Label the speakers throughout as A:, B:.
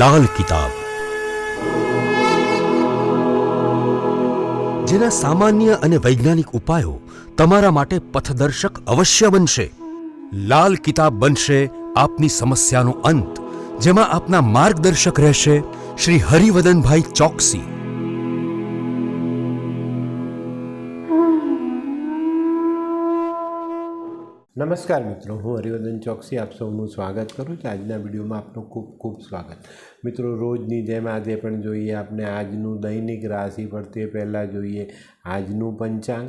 A: લાલ કિતાબ, જેના સામાન્ય અને વૈજ્ઞાનિક ઉપાયો તમારા માટે પથદર્શક અવશ્ય બનશે. લાલ કિતાબ બનશે આપની સમસ્યાનો અંત, જેમાં આપના માર્ગદર્શક રહેશે શ્રી હરિવદનભાઈ ચોકસી.
B: નમસ્કાર મિત્રો, હું હરિવર્ધન ચોકસી આપ સૌનું સ્વાગત કરું છું. આજના વિડીયોમાં આપનું ખૂબ ખૂબ સ્વાગત. મિત્રો, રોજની જેમ આજે પણ જોઈએ આપણે આજનું દૈનિક રાશિફળ. તે પહેલાં જોઈએ આજનું પંચાંગ.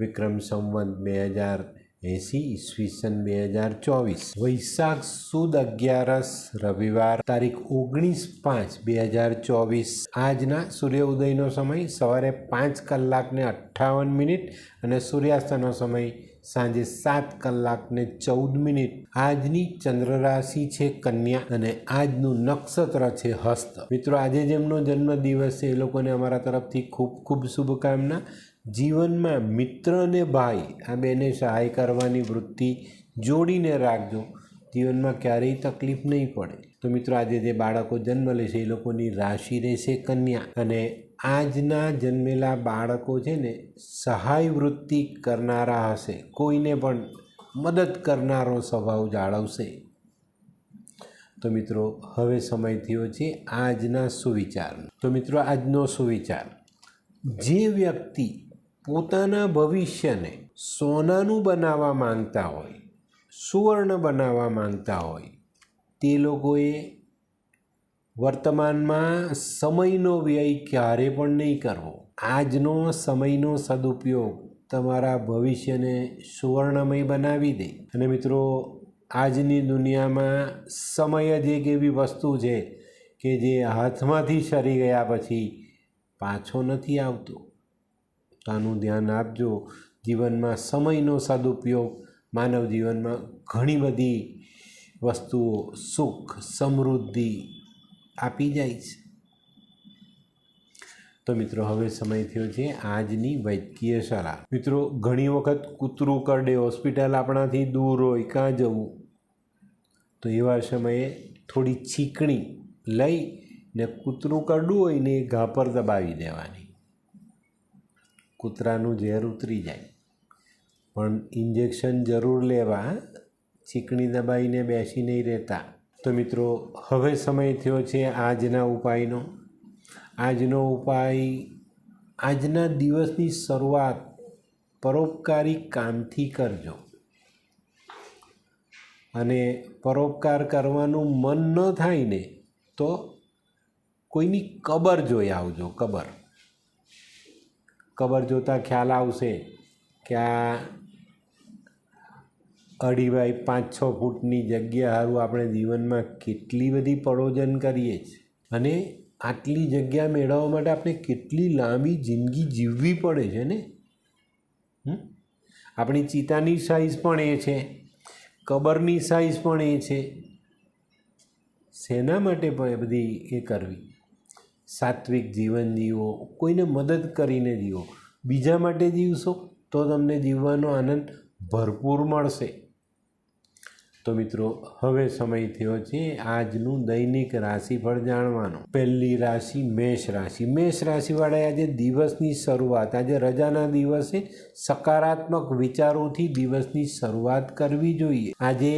B: વિક્રમ સંવત 2080 ઈસવીસન 2024, વૈશાખ સુદ 11 રવિવાર, તારીખ 19/5/2024. આજના સૂર્ય ઉદયનો સમય સવારે 5:58 અને સૂર્યાસ્તનો સમય સાંજે 7:14. આજની ચંદ્ર રાશિ છે કન્યા અને આજનું નક્ષત્ર છે હસ્ત. મિત્રો, આજે જેમનો જન્મદિવસ છે એ લોકોને અમારા તરફથી ખૂબ ખૂબ શુભકામના. જીવનમાં મિત્ર અને ભાઈ આ બેને સહાય કરવાની વૃત્તિ જોડીને રાખજો. જીવનમાં ક્યારેય તકલીફ નહીં પડે. તો મિત્રો, આજે જે બાળકો જન્મ લેશે એ લોકોની રાશિ રહેશે કન્યા. અને આજના જન્મેલા બાળકો છે ને સહાય વૃત્તિ કરનારા હશે, કોઈને પણ મદદ કરનારો સ્વભાવ જાળવશે. તો મિત્રો, હવે સમય થયો છે આજના સુવિચાર. તો મિત્રો, આજનો સુવિચાર: જે વ્યક્તિ પોતાના ભવિષ્યને સોનાનું બનાવવા માંગતા હોય, સુવર્ણ બનાવવા માંગતા હોય, તે લોકોએ વર્તમાનમાં સમયનો વ્યય ક્યારે પણ નહીં કરવો. આજનો સમયનો સદુપયોગ તમારા ભવિષ્યને સુવર્ણમય બનાવી દે. અને મિત્રો, આજની દુનિયામાં સમય જ એક એવી વસ્તુ છે કે જે હાથમાંથી સરી ગયા પછી પાછો નથી આવતો. તો આનું ધ્યાન આપજો. જીવનમાં સમયનો સદુપયોગ માનવ જીવનમાં ઘણી બધી વસ્તુઓ, સુખ, સમૃદ્ધિ આપી જાય છે. તો મિત્રો, હવે સમય થયો છે આજની વૈદ્યકીય સલાહ. મિત્રો, ઘણી વખત કૂતરું કરડે, હોસ્પિટલ આપણાથી દૂર હોય, કાં જવું? તો એવા સમયે થોડી છીકણી લઈ ને કૂતરું કરડવું હોય ને એ ઘા પર દબાવી દેવાની. કૂતરાનું ઝેર ઉતરી જાય. પણ ઇન્જેક્શન જરૂર લેવા, છીકણી દબાઈને બેસી નહીં રહેતા. તો મિત્રો, હવે સમય થયો છે આજના ઉપાયનો. આજનો ઉપાય: આજના દિવસની શરૂઆત પરોપકારી કામથી કરજો. અને પરોપકાર કરવાનું મન ન થાય ને તો કોઈની કબર જોઈ આવજો. કબર જોતાં ખ્યાલ આવશે કે આ 2.5-5-6 ફૂટની જગ્યા સારું આપણે જીવનમાં કેટલી બધી પરોજન કરીએ છીએ. અને આટલી જગ્યા મેળવવા માટે આપણે કેટલી લાંબી જિંદગી જીવવી પડે છે ને. આપણી ચિતાની સાઈઝ પણ એ છે, કબરની સાઈઝ પણ એ છે. શેના માટે પણ એ બધી એ કરવી? સાત્વિક જીવન જીવો, કોઈને મદદ કરીને જીવો. બીજા માટે જીવશો તો તમને જીવવાનો આનંદ ભરપૂર મળશે. તો મિત્રો, હવે સમય થયો છે આજનું દૈનિક રાશિફળ જાણવાનો. પહેલી રાશિ મેષ રાશિ. મેષ રાશિવાળાએ આજે દિવસની શરૂઆત, આજે રજાના દિવસે સકારાત્મક વિચારોથી દિવસની શરૂઆત કરવી જોઈએ. આજે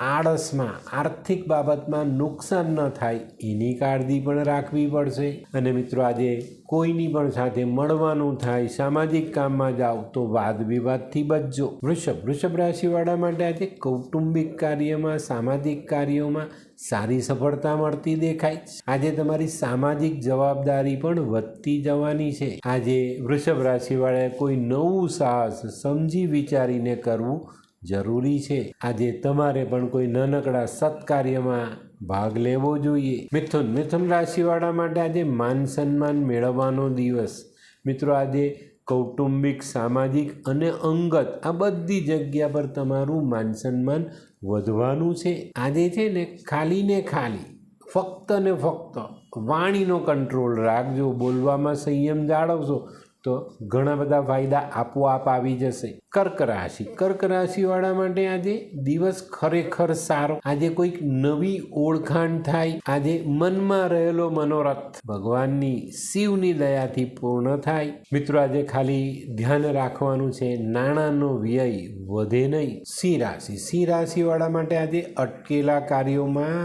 B: આળસમાં, આર્થિક બાબતમાં નુકસાન ન થાય એની કાળજી પણ રાખવી પડશે. અને મિત્રો, આજે કોઈની પણ સાથે મળવાનું થાય, સામાજિક કામમાં જાઓ તો વાદ વિવાદથી બચજો. વૃષભ રાશિવાળા માટે આજે કૌટુંબિક કાર્યમાં, સામાજિક કાર્યોમાં સારી સફળતા મળતી દેખાય. આજે તમારી સામાજિક જવાબદારી પણ વધતી જવાની છે. આજે વૃષભ રાશિવાળાએ કોઈ નવું સાહસ સમજી વિચારીને કરવું જરૂરી છે. આજે તમારે પણ કોઈ નાનકડા સત્કાર્યમાં ભાગ લેવો જોઈએ. મિથુન રાશિવાળા માટે આજે માન સન્માન મેળવવાનો દિવસ. મિત્રો, આજે કૌટુંબિક, સામાજિક અને અંગત આ બધી જગ્યા પર તમારું માન સન્માન વધવાનું છે. આજે છે ને ખાલી ફક્ત ને ફક્ત વાણીનો કંટ્રોલ રાખજો. બોલવામાં સંયમ જાળવશો તો ઘણા બધા ફાયદા આપોઆપ આવી જશે. કર્ક રાશિ, કર્ક રાશિવાળા માટે આજે દિવસ ખરેખર સારો. આજે કોઈક નવી ઓળખાણ થાય. આજે મનમાં રહેલો મનોરથ ભગવાનની શિવની દયાથી પૂર્ણ થાય. મિત્રો આજે ખાલી ધ્યાન રાખવાનું છે, નાણાંનો વ્યય વધે નહીં. સિંહ રાશિ, સિંહ રાશિવાળા માટે આજે અટકેલા કાર્યોમાં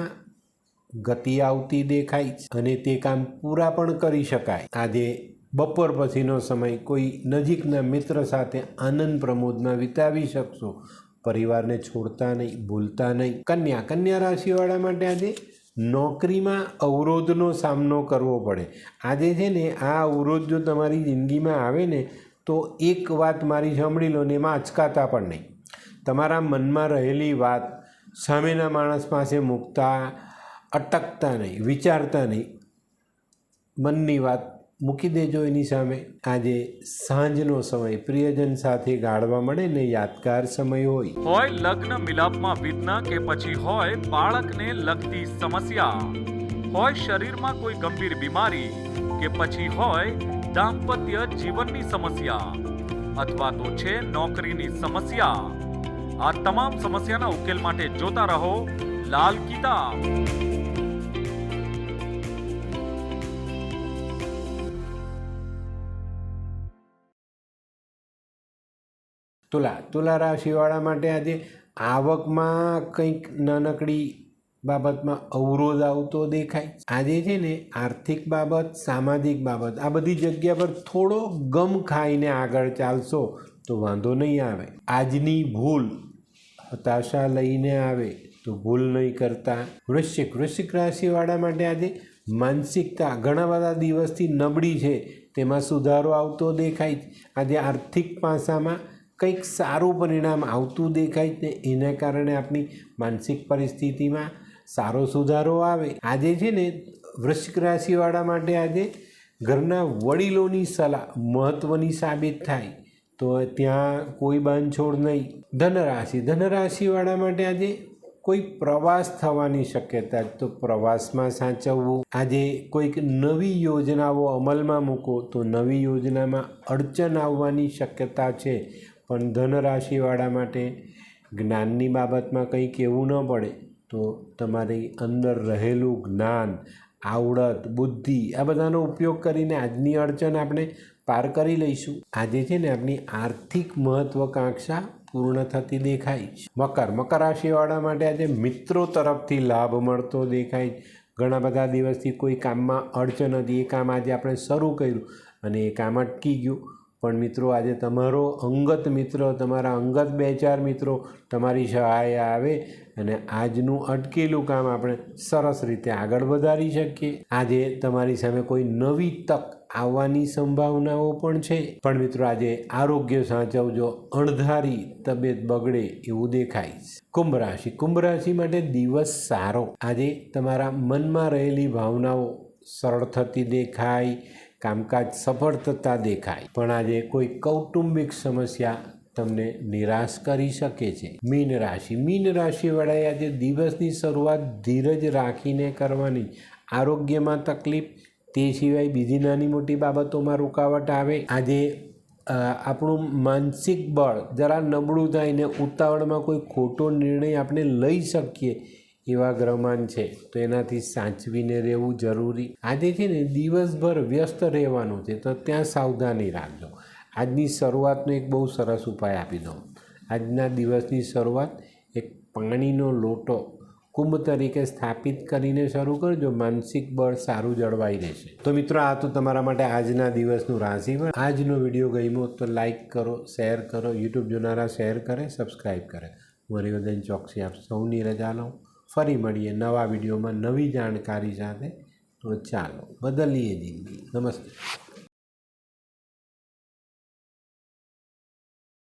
B: ગતિ આવતી દેખાય અને તે કામ પૂરા પણ કરી શકાય. આજે બપોર પછીનો સમય કોઈ નજીકના મિત્ર સાથે આનંદ પ્રમોદમાં વિતાવી શકશો. પરિવારને છોડતા નહીં, ભૂલતા નહીં. કન્યા, કન્યા રાશિવાળા માટે આજે નોકરીમાં અવરોધનો સામનો કરવો પડે. આજે છે ને આ અવરોધ જો તમારી જિંદગીમાં આવે ને તો એક વાત મારી સાંભળી લો ને એમાં અચકાતા પણ નહીં. તમારા મનમાં રહેલી વાત સામેના માણસ પાસે મૂકતા અટકતા નહીં, વિચારતા નહીં, મનની વાત મૂકી દેજો એની સામે. આજે સાંજનો સમય પ્રિયજન સાથે ગાળવા મળે ને યાદગાર સમય
C: હોય લગ્ન મિલાપમાં વિઘ્ન કે પછી હોય બાળકને લગતી સમસ્યા, હોય શરીરમાં કોઈ ગંભીર બીમારી કે પછી હોય દાંપત્ય જીવનની સમસ્યા અથવા તો છે નોકરીની સમસ્યા. આ તમામ સમસ્યાના ઉકેલ માટે જોતા રહો લાલ કિતાબ.
B: તુલા, તુલા રાશિવાળા માટે આજે આવકમાં કંઈક નાનકડી બાબતમાં અવરોધ આવતો દેખાય. આજે છે ને આર્થિક બાબત, સામાજિક બાબત આ બધી જગ્યા પર થોડો ગમ ખાઈને આગળ ચાલશો તો વાંધો નહીં આવે. આજની ભૂલ હતાશા લઈને આવે તો ભૂલ નહીં કરતા. વૃશ્ચિક, વૃશ્ચિક રાશિવાળા માટે આજે માનસિકતા ઘણા બધા દિવસથી નબળી છે, તેમાં સુધારો આવતો દેખાય. આજે આર્થિક પાસામાં કંઈક સારું પરિણામ આવતું દેખાય ને એના કારણે આપણી માનસિક પરિસ્થિતિમાં સારો સુધારો આવે. આજે છે ને વૃશ્ચિક રાશિવાળા માટે આજે ઘરના વડીલોની સલાહ મહત્ત્વની સાબિત થાય તો ત્યાં કોઈ બાંધછોડ નહીં. ધનરાશિ, ધનરાશિવાળા માટે આજે કોઈ પ્રવાસ થવાની શક્યતા, તો પ્રવાસમાં સાચવવું. આજે કોઈક નવી યોજનાઓ અમલમાં મૂકો તો નવી યોજનામાં અડચણ આવવાની શક્યતા છે. પણ ધનરાશિવાળા માટે જ્ઞાનની બાબતમાં કંઈક એવું ન પડે તો તમારી અંદર રહેલું જ્ઞાન, આવડત, બુદ્ધિ આ બધાનો ઉપયોગ કરીને આજની અડચણ આપણે પાર કરી લઈશું. આજે છે ને આપણી આર્થિક મહત્વાકાંક્ષા પૂર્ણ થતી દેખાય. મકર, મકર રાશિવાળા માટે આજે મિત્રો તરફથી લાભ મળતો દેખાય. ઘણા બધા દિવસથી કોઈ કામમાં અડચણ હતી, એ કામ આજે આપણે શરૂ કર્યું અને એ કામ અટકી ગયું. પણ મિત્રો આજે તમારો અંગત મિત્ર, તમારા અંગત 2-4 મિત્રો તમારી સહાય આવે અને આજનું અટકેલું કામ આપણે સરસ રીતે આગળ વધારી શકીએ. આજે તમારી સામે કોઈ નવી તક આવવાની સંભાવનાઓ પણ છે. પણ મિત્રો આજે આરોગ્ય સાચવજો, અણધારી તબિયત બગડે એવું દેખાય. કુંભ રાશિ, કુંભ રાશિ માટે દિવસ સારો. આજે તમારા મનમાં રહેલી ભાવનાઓ સરળ થતી દેખાય, કામકાજ સફળ થતા દેખાય. પણ આજે કોઈ કૌટુંબિક સમસ્યા તમને નિરાશ કરી શકે છે. મીન રાશિ, મીન રાશિવાળાએ આજે દિવસની શરૂઆત ધીરજ રાખીને કરવાની. આરોગ્યમાં તકલીફ, તે સિવાય બીજી નાની મોટી બાબતોમાં રૂકાવટ આવે. આજે આપણું માનસિક બળ જરા નબળું થાય ને ઉતાવળમાં કોઈ ખોટો નિર્ણય આપણે લઈ શકીએ એવા ગ્રહમાન છે, તો એનાથી સાચવીને રહેવું જરૂરી. આજે છે ને દિવસભર વ્યસ્ત રહેવાનું છે, તો ત્યાં સાવધાની રાખજો. આજની શરૂઆતનો એક બહુ સરસ ઉપાય આપી દઉં. આજના દિવસની શરૂઆત એક પાણીનો લોટો કુંભ તરીકે સ્થાપિત કરીને શરૂ કરજો, માનસિક બળ સારું જળવાઈ રહેશે. તો મિત્રો આ તો તમારા માટે આજના દિવસનું રાશિફળ. આજનો વિડીયો ગમ્યો તો લાઈક કરો, શેર કરો, યુટ્યુબ જોનારા શેર કરે, સબસ્ક્રાઈબ કરે. હું હરિવર્ધન ચોકસી આપ સૌની રજા લઉં. ફરી મળીએ નવા વિડીયોમાં નવી જાણકારી સાથે. તો ચાલો બદલીએ જિંદગી. નમસ્તે.